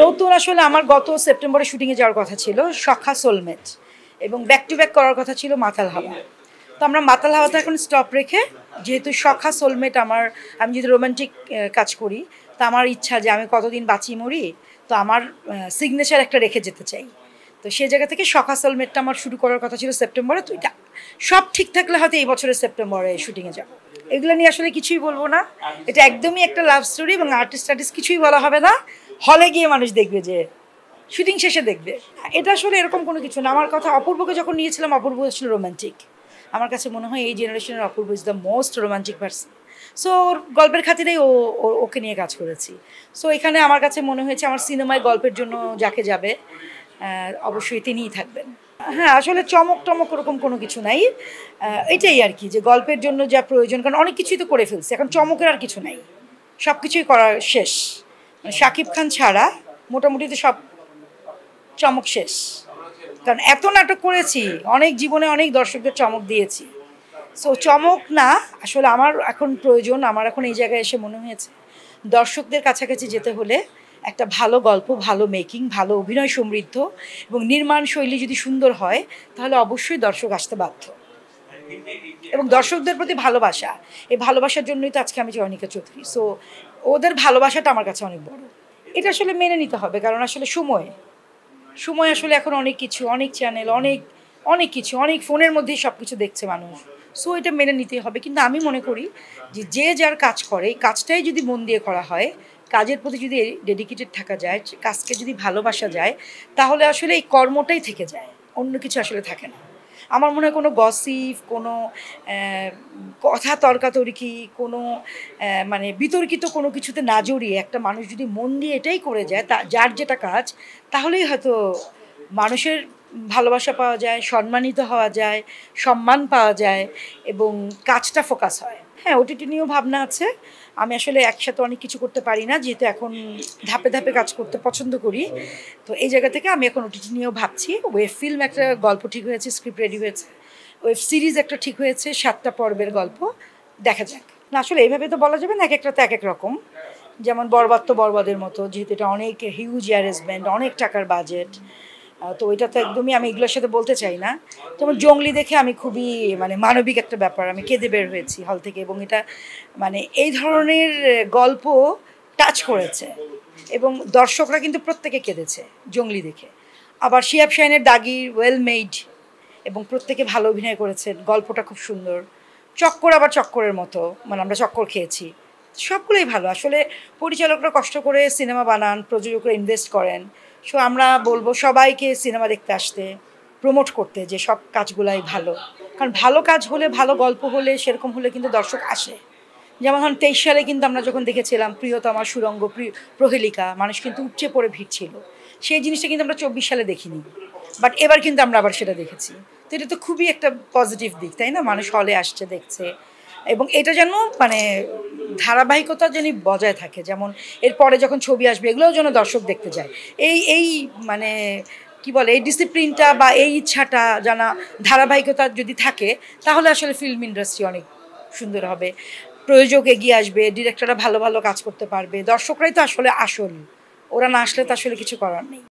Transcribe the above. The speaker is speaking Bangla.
নতুন আসলে আমার গত সেপ্টেম্বরে শুটিংয়ে যাওয়ার কথা ছিল সখা সোলমেট, এবং ব্যাক টু ব্যাক করার কথা ছিল মাতাল হাওয়া। তো আমরা মাতাল হাওয়াতে এখন স্টপ রেখে, যেহেতু সখা সোলমেট আমি যদি রোমান্টিক কাজ করি, তা আমার ইচ্ছা যে আমি কতদিন বাঁচি মরি, তো আমার সিগনেচার একটা রেখে যেতে চাই। তো সেই জায়গা থেকে সখা সোলমেটটা আমার শুরু করার কথা ছিল সেপ্টেম্বরে। তো এটা সব ঠিক থাকলে হয়তো এই বছরের সেপ্টেম্বরে শুটিংয়ে যাব। এগুলো নিয়ে আসলে কিছুই বলবো না, এটা একদমই একটা লাভ স্টোরি, এবং আর্টিস্ট কিছুই বলা হবে না। হলে গিয়ে মানুষ দেখবে, যে শুটিং শেষে দেখবে। এটা আসলে এরকম কোনো কিছু না। আমার কথা অপূর্বকে যখন নিয়েছিলাম, অপূর্ব ছিল রোমান্টিক। আমার কাছে মনে হয় এই জেনারেশনের Apurba is the most romantic person. So ওর গল্পের খাতিরেই ওকে নিয়ে কাজ করেছি। সো এখানে আমার কাছে মনে হয়েছে আমার সিনেমায় গল্পের জন্য যাকে যাবে অবশ্যই তিনিই থাকবেন। হ্যাঁ, আসলে চমক টমক ওরকম কোনো কিছু নাই। এটাই আর কি, যে গল্পের জন্য যা প্রয়োজন, কারণ অনেক কিছুই তো করে ফেলছে, এখন চমকের আর কিছু নাই, সব কিছুই করা শেষ। শাকিব খান ছাড়া মোটামুটি তো সব চমক শেষ, কারণ এত নাটক করেছি, অনেক জীবনে অনেক দর্শকদের চমক দিয়েছি। সো চমক না, আসলে আমার এখন প্রয়োজন, আমার এখন এই জায়গায় এসে মনে হয়েছে দর্শকদের কাছাকাছি যেতে হলে একটা ভালো গল্প, ভালো মেকিং, ভালো অভিনয় সমৃদ্ধ এবং নির্মাণ শৈলী যদি সুন্দর হয়, তাহলে অবশ্যই দর্শক আসতে বাধ্য। এবং দর্শকদের প্রতি ভালোবাসা, এই ভালোবাসার জন্যই তো আজকে আমি জয়নিকা চৌধুরী। সো ওদের ভালোবাসাটা আমার কাছে অনেক বড়। এটা আসলে মেনে নিতে হবে, কারণ আসলে সময় আসলে এখন অনেক কিছু, অনেক চ্যানেল, অনেক অনেক কিছু, অনেক ফোনের মধ্যেই সব কিছু দেখছে মানুষ। সো এটা মেনে নিতেই হবে। কিন্তু আমি মনে করি যে যে যার কাজ করে, এই কাজটাই যদি মন দিয়ে করা হয়, কাজের প্রতি যদি ডেডিকেটেড থাকা যায়, কাজকে যদি ভালোবাসা যায়, তাহলে আসলে এই কর্মটাই থেকে যায়, অন্য কিছু আসলে থাকে না। আমার মনে হয় কোনো গসিপ, কোনো কথা তর্কাতর্কি, কোনো মানে বিতর্কিত কোনো কিছুতে না জড়িয়ে একটা মানুষ যদি মন দিয়ে এটাই করে যায়, যার যেটা কাজ, তাহলেই হয়তো মানুষের ভালোবাসা পাওয়া যায়, সম্মানিত হওয়া যায়, সম্মান পাওয়া যায়, এবং কাজটা ফোকাস হয়। হ্যাঁ, ওটিটি নিয়েও ভাবনা আছে। আমি আসলে একসাথে অনেক কিছু করতে পারি না, যেহেতু এখন ধাপে ধাপে কাজ করতে পছন্দ করি। তো এই জায়গা থেকে আমি এখন ওটিটি নিয়েও ভাবছি। ওয়েব ফিল্ম একটা গল্প ঠিক হয়েছে, স্ক্রিপ্ট রেডি হয়েছে। ওয়েব সিরিজ একটা ঠিক হয়েছে, 7টা পর্বের গল্প। দেখা যাক। না, আসলে এইভাবে তো বলা যাবে না, এক একটা তো এক এক রকম। যেমন বরবাদ তো বরবাদের মতো, যেহেতু এটা অনেক হিউজ অ্যারেঞ্জমেন্ট, অনেক টাকার বাজেট। তো ওইটা তো একদমই আমি এগুলোর সাথে বলতে চাই না। যেমন জঙ্গলি দেখে আমি খুবই মানে মানবিক একটা ব্যাপার, আমি কেঁদে বের হয়েছি হল থেকে, এবং এটা মানে এই ধরনের গল্প টাচ করেছে, এবং দর্শকরা কিন্তু প্রত্যেকে কেঁদেছে জঙ্গলি দেখে। আবার শিয়াব শাহিনের দাগি ওয়েল মেড, এবং প্রত্যেকে ভালো অভিনয় করেছেন, গল্পটা খুব সুন্দর। চক্কর আবার চক্করের মতো, মানে আমরা চক্কর খেয়েছি। সবগুলোই ভালো। আসলে পরিচালকরা কষ্ট করে সিনেমা বানান, প্রযোজকরা ইনভেস্ট করেন। সো আমরা বলবো সবাইকে সিনেমা দেখতে আসতে, প্রমোট করতে, যে সব কাজগুলাই ভালো। কারণ ভালো কাজ হলে, ভালো গল্প হলে, সেরকম হলে কিন্তু দর্শক আসে। যেমন ধরুন 23 সালে কিন্তু আমরা যখন দেখেছিলাম প্রিয়তমা, সুরঙ্গ, প্রহেলিকা, মানুষ কিন্তু উপচে পড়ে ভিড় ছিল। সেই জিনিসটা কিন্তু আমরা 24 সালে দেখিনি, বাট এবার কিন্তু আমরা আবার সেটা দেখেছি। তো এটা তো খুবই একটা পজিটিভ দিক, তাই না? মানুষ হলে আসছে, দেখছে, এবং এটা যেন মানে ধারাবাহিকতা যেন বজায় থাকে। যেমন এরপরে যখন ছবি আসবে, এগুলোও যেন দর্শক দেখতে যায়। এই মানে কি বলে, এই ডিসিপ্লিনটা বা এই ইচ্ছাটা জানা ধারাবাহিকতা যদি থাকে, তাহলে আসলে ফিল্ম ইন্ডাস্ট্রি অনেক সুন্দর হবে। প্রযোজক এগিয়ে আসবে, ডিরেক্টররা ভালো ভালো কাজ করতে পারবে, দর্শকরাই তো আসলে আসল। ওরা না আসলে তো আসলে কিছু করার নেই।